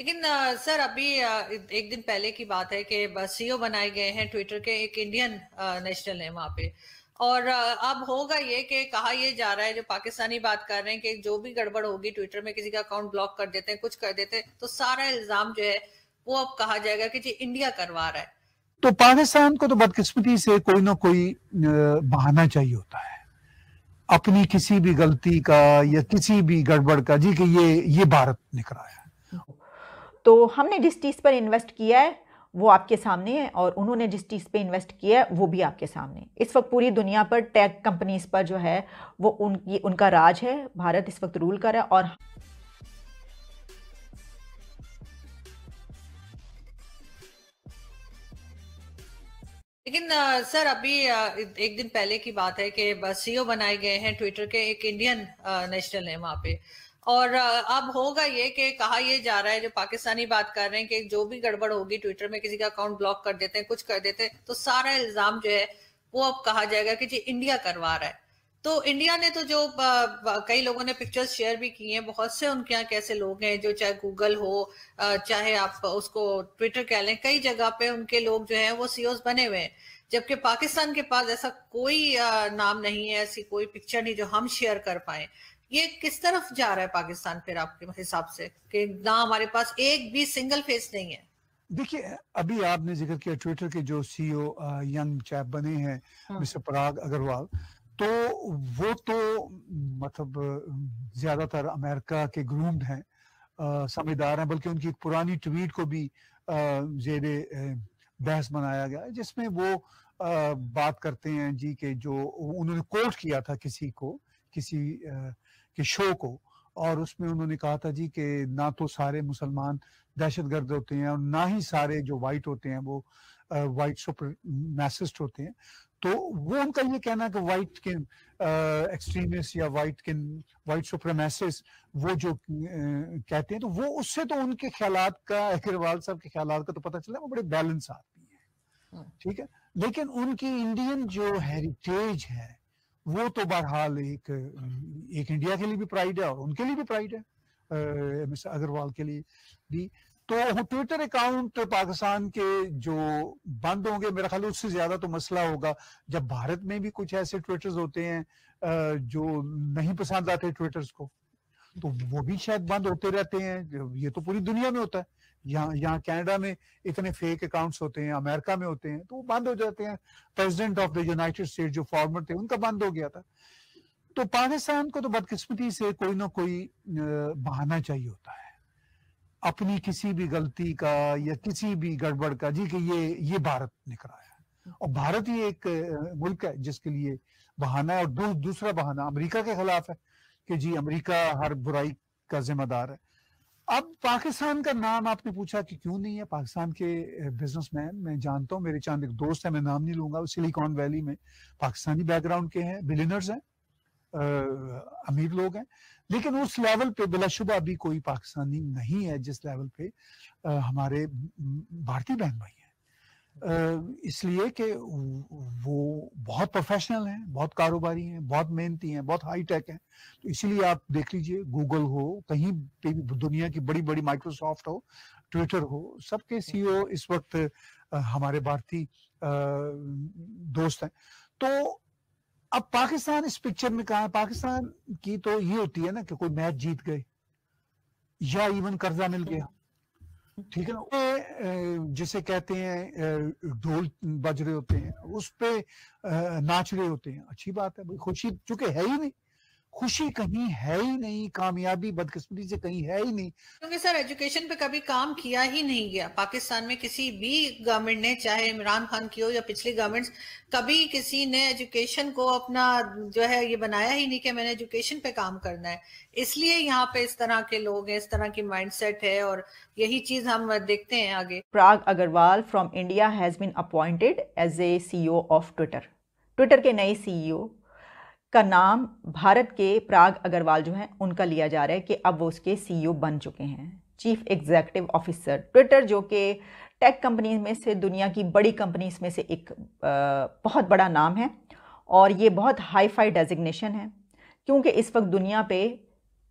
लेकिन सर अभी एक दिन पहले की बात है कि सीईओ बनाए गए हैं ट्विटर के, एक इंडियन नेशनल है वहां पे। और अब होगा ये कि कहा ये जा रहा है, जो पाकिस्तानी बात कर रहे हैं कि जो भी गड़बड़ होगी ट्विटर में, किसी का अकाउंट ब्लॉक कर देते हैं, कुछ कर देते हैं, तो सारा इल्जाम जो है वो अब कहा जाएगा कि जी इंडिया करवा रहा है। तो पाकिस्तान को तो बदकिस्मती से कोई ना कोई बहाना चाहिए होता है अपनी किसी भी गलती का या किसी भी गड़बड़ का, जी कि ये भारत ने कराया है। तो हमने जिस चीज़ पर इन्वेस्ट किया है वो आपके सामने है, और उन्होंने जिस चीज़ पे इन्वेस्ट किया है वो भी आपके सामने। इस वक्त पूरी दुनिया पर टेक कंपनीज पर जो है वो उनका राज है। भारत इस वक्त रूल कर रहा है। और लेकिन सर अभी एक दिन पहले की बात है कि सीईओ बनाए गए हैं ट्विटर के, एक इंडियन नेशनल है वहां पे। और अब होगा ये कि कहा ये जा रहा है, जो पाकिस्तानी बात कर रहे हैं कि जो भी गड़बड़ होगी ट्विटर में, किसी का अकाउंट ब्लॉक कर देते हैं, कुछ कर देते हैं, तो सारा इल्जाम जो है वो अब कहा जाएगा कि जी इंडिया करवा रहा है। तो इंडिया ने तो जो कई लोगों ने पिक्चर्स शेयर भी की हैं, बहुत से उनके यहाँ कैसे लोग हैं जो, चाहे गूगल हो चाहे आप उसको ट्विटर कह लें, कई जगह पे उनके लोग जो हैं वो सीईओज बने हुए हैं। जबकि पाकिस्तान के पास ऐसा कोई नाम नहीं है, ऐसी कोई पिक्चर नहीं जो हम शेयर कर पाए। ये किस तरफ जा रहा है पाकिस्तान फिर आपके हिसाब से, कि ना हमारे पास एक भी सिंगल फेस नहीं है? देखिए, अभी आपने जिक्र किया ट्विटर के जो सीईओ यंग चैप बने हैं, मिस्टर पराग अग्रवाल, तो वो तो मतलब ज्यादातर अमेरिका के ग्रूम्ड हैं, समझदार हैं, बल्कि उनकी एक पुरानी ट्वीट को भी जेरे बहस बनाया गया है, जिसमें वो बात करते हैं जी कि जो उन्होंने कोट किया था किसी के शो को, और उसमें उन्होंने कहा था जी कि ना तो सारे मुसलमान दहशतगर्द होते हैं और ना ही सारे जो वाइट होते हैं वो वाइट सुप्रीमेसिस्ट होते हैं। तो वो उनका ये कहना है कि वाइट के एक्सट्रीमिस्ट या वाइट सुप्रीमेसिस्ट वो जो कहते हैं, तो वो उससे तो उनके ख्यालात का, अग्रवाल साहब के ख्यालात का तो पता चला वो बड़े बैलेंस आदमी है, ठीक है। लेकिन उनकी इंडियन जो हेरिटेज है वो तो बहरहाल एक इंडिया के लिए भी प्राइड है और उनके लिए भी प्राइड है, मिस्टर अग्रवाल के लिए भी। तो ट्विटर अकाउंट पाकिस्तान के जो बंद होंगे, मेरा ख्याल उससे ज्यादा तो मसला होगा जब भारत में भी कुछ ऐसे ट्विटर्स होते हैं जो नहीं पसंद आते ट्विटर्स को, तो वो भी शायद बंद होते रहते हैं। ये तो पूरी दुनिया में होता है, यहाँ कनाडा में इतने फेक अकाउंट्स होते हैं, अमेरिका में होते हैं, तो वो बंद हो जाते हैं। President of the United state जो फॉर्मर थे उनका बंद हो गया था। तो पाकिस्तान को तो बदकिस्मती से कोई ना कोई बहाना चाहिए होता है अपनी किसी भी गलती का या किसी भी गड़बड़ का, जी कि ये भारत ने कराया है। और भारत ही एक मुल्क है जिसके लिए बहाना है। और दूसरा बहाना अमेरिका के खिलाफ है कि जी अमेरिका हर बुराई का जिम्मेदार है। अब पाकिस्तान का नाम आपने पूछा कि क्यों नहीं है। पाकिस्तान के बिजनेसमैन मैं जानता हूँ, मेरे चांद एक दोस्त है, मैं नाम नहीं लूंगा, वो सिलिकॉन वैली में पाकिस्तानी बैकग्राउंड के हैं, बिलियनर्स हैं, अमीर लोग हैं, लेकिन उस लेवल पे बिलाशुबा अभी कोई पाकिस्तानी नहीं है जिस लेवल पे हमारे भारतीय बहन भाई हैं। इसलिए कि वो बहुत प्रोफेशनल हैं, बहुत कारोबारी हैं, बहुत मेहनती हैं, बहुत हाई टेक हैं। तो इसीलिए आप देख लीजिए, गूगल हो, कहीं पे भी दुनिया की बड़ी बड़ी, माइक्रोसॉफ्ट हो, ट्विटर हो, सबके सीईओ इस वक्त हमारे भारतीय दोस्त हैं। तो अब पाकिस्तान इस पिक्चर में कहा है। पाकिस्तान की तो ये होती है ना कि कोई मैच जीत गए या इवन कर्जा मिल गया, ठीक है ना, जिसे कहते हैं ढोल बज रहे होते हैं, उस पे नाच रहे होते हैं, अच्छी बात है भाई, खुशी चूंकि है ही नहीं, खुशी कहीं है ही नहीं, कामयाबी बदकिस्मती से कहीं है ही नहीं। क्योंकि सर एजुकेशन पे कभी काम किया ही नहीं गया पाकिस्तान में, किसी भी गवर्नमेंट ने, चाहे इमरान खान की हो या पिछली गवर्नमेंट्स, कभी किसी ने एजुकेशन को अपना जो है ये बनाया ही नहीं कि मैंने एजुकेशन पे काम करना है। इसलिए यहाँ पे इस तरह के लोग हैं, इस तरह की माइंडसेट है, और यही चीज हम देखते हैं आगे। Parag Agrawal from India has been appointed as a CEO of Twitter. Twitter के नए सीईओ का नाम भारत के पराग अग्रवाल जो हैं उनका लिया जा रहा है कि अब वो उसके सीईओ बन चुके हैं, चीफ एग्जीक्यूटिव ऑफिसर। ट्विटर जो कि टेक कंपनी में से, दुनिया की बड़ी कंपनीज में से एक बहुत बड़ा नाम है, और ये बहुत हाई फाई डेजिग्नेशन है, क्योंकि इस वक्त दुनिया पे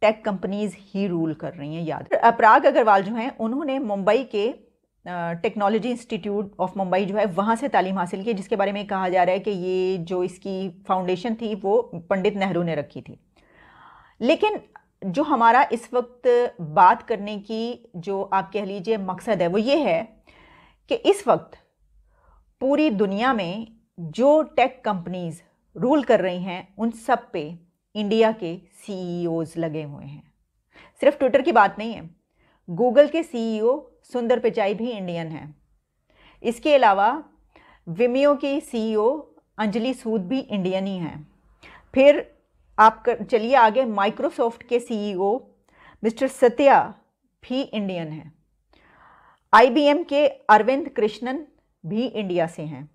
टेक कंपनीज ही रूल कर रही हैं। याद, पराग अग्रवाल जो हैं उन्होंने मुंबई के टेक्नोलॉजी इंस्टीट्यूट ऑफ मुंबई जो है वहाँ से तालीम हासिल की, जिसके बारे में कहा जा रहा है कि ये जो इसकी फाउंडेशन थी वो पंडित नेहरू ने रखी थी। लेकिन जो हमारा इस वक्त बात करने की जो आप कह लीजिए मकसद है वो ये है कि इस वक्त पूरी दुनिया में जो टेक कंपनीज रूल कर रही हैं उन सब पे इंडिया के सीईओज लगे हुए हैं। सिर्फ ट्विटर की बात नहीं है, गूगल के सीईओ सुंदर पिचाई भी इंडियन हैं। इसके अलावा विमियो की सीईओ अंजलि सूद भी इंडियन ही हैं। फिर आप चलिए आगे, माइक्रोसॉफ्ट के सीईओ मिस्टर सत्या भी इंडियन हैं। आईबीएम के अरविंद कृष्णन भी इंडिया से हैं।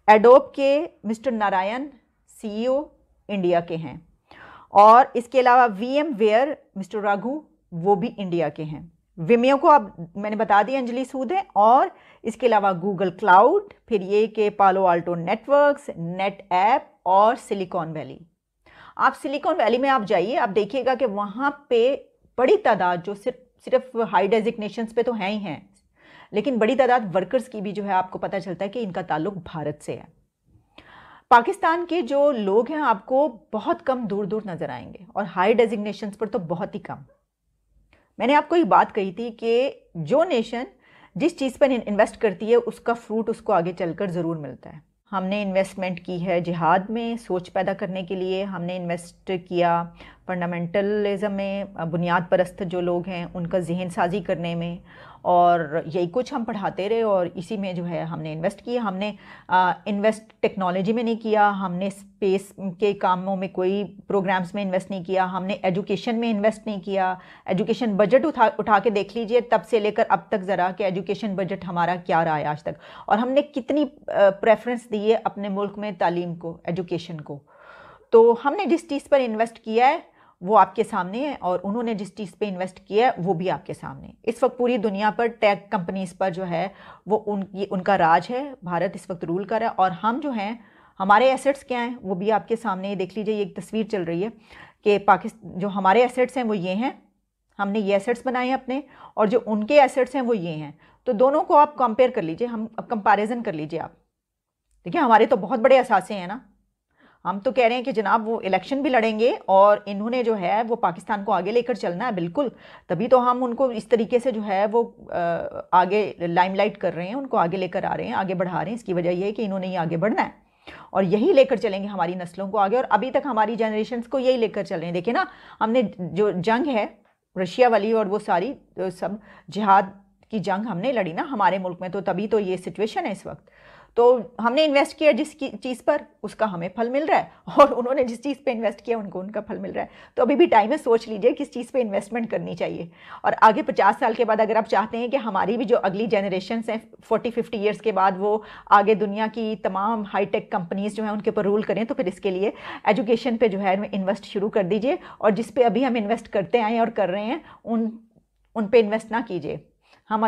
एडोब के मिस्टर नारायण सीईओ इंडिया के हैं। और इसके अलावा वीएमवेयर मिस्टर राघु वो भी इंडिया के हैं। विमियो को अब मैंने बता दिया अंजलि सूद है। और इसके अलावा गूगल क्लाउड, फिर ये कि पालो आल्टो नेटवर्क्स, नेट ऐप और सिलिकॉन वैली। आप सिलिकॉन वैली में आप जाइए, आप देखिएगा कि वहाँ पे बड़ी तादाद जो सिर्फ हाई डेजिग्नेशंस पे तो हैं ही हैं, लेकिन बड़ी तादाद वर्कर्स की भी जो है आपको पता चलता है कि इनका ताल्लुक भारत से है। पाकिस्तान के जो लोग हैं आपको बहुत कम दूर दूर नज़र आएंगे और हाई डेजिग्नेशंस पर तो बहुत ही कम। मैंने आपको एक बात कही थी कि जो नेशन जिस चीज़ पर इन्वेस्ट करती है उसका फ्रूट उसको आगे चलकर ज़रूर मिलता है। हमने इन्वेस्टमेंट की है जिहाद में सोच पैदा करने के लिए, हमने इन्वेस्ट किया फंडामेंटलिज्म में, बुनियाद परस्त जो लोग हैं उनका जहन साजी करने में, और यही कुछ हम पढ़ाते रहे और इसी में जो है हमने इन्वेस्ट किया। हमने इन्वेस्ट टेक्नोलॉजी में नहीं किया, हमने स्पेस के कामों में कोई प्रोग्राम्स में इन्वेस्ट नहीं किया, हमने एजुकेशन में इन्वेस्ट नहीं किया। एजुकेशन बजट उठा के देख लीजिए तब से लेकर अब तक ज़रा कि एजुकेशन बजट हमारा क्या रहा है आज तक, और हमने कितनी प्रेफरेंस दी है अपने मुल्क में तालीम को, एजुकेशन को। तो हमने जिस चीज़ पर इन्वेस्ट किया है वो आपके सामने है और उन्होंने जिस चीज़ पे इन्वेस्ट किया है वो भी आपके सामने। इस वक्त पूरी दुनिया पर टेक कंपनीज पर जो है वो उनका राज है, भारत इस वक्त रूल कर रहा है। और हम जो हैं, हमारे एसेट्स क्या हैं वो भी आपके सामने देख लीजिए। ये एक तस्वीर चल रही है कि पाकिस्तान जो हमारे एसेट्स हैं वो ये हैं, हमने ये एसेट्स बनाए हैं अपने, और जो उनके एसेट्स हैं वो ये हैं। तो दोनों को आप कंपेयर कर लीजिए, हम अब कंपैरिजन कर लीजिए आप। देखिए हमारे तो बहुत बड़े असासे हैं ना, हम तो कह रहे हैं कि जनाब वो इलेक्शन भी लड़ेंगे और इन्होंने जो है वो पाकिस्तान को आगे लेकर चलना है, बिल्कुल। तभी तो हम उनको इस तरीके से जो है वो आगे लाइमलाइट कर रहे हैं, उनको आगे लेकर आ रहे हैं, आगे बढ़ा रहे हैं। इसकी वजह यह है कि इन्होंने ही आगे बढ़ना है और यही लेकर चलेंगे हमारी नस्लों को आगे, और अभी तक हमारी जनरेशन्स को यही लेकर चल रहे हैं। देखिए ना, हमने जो जंग है रशिया वाली और वो सारी सब जिहाद की जंग हमने लड़ी ना हमारे मुल्क में, तो तभी तो ये सिचुएशन है इस वक्त। तो हमने इन्वेस्ट किया जिस चीज़ पर उसका हमें फल मिल रहा है, और उन्होंने जिस चीज़ पे इन्वेस्ट किया उनको उनका फल मिल रहा है। तो अभी भी टाइम है, सोच लीजिए किस चीज़ पे इन्वेस्टमेंट करनी चाहिए। और आगे 50 साल के बाद अगर आप चाहते हैं कि हमारी भी जो अगली जनरेशन्स हैं 40-50 ईयर्स के बाद वो आगे दुनिया की तमाम हाईटेक कंपनीज जो हैं उनके ऊपर रूल करें, तो फिर इसके लिए एजुकेशन पे जो है इन्वेस्ट शुरू कर दीजिए, और जिस पे अभी हम इन्वेस्ट करते आए और कर रहे हैं उन पे इन्वेस्ट ना कीजिए। हम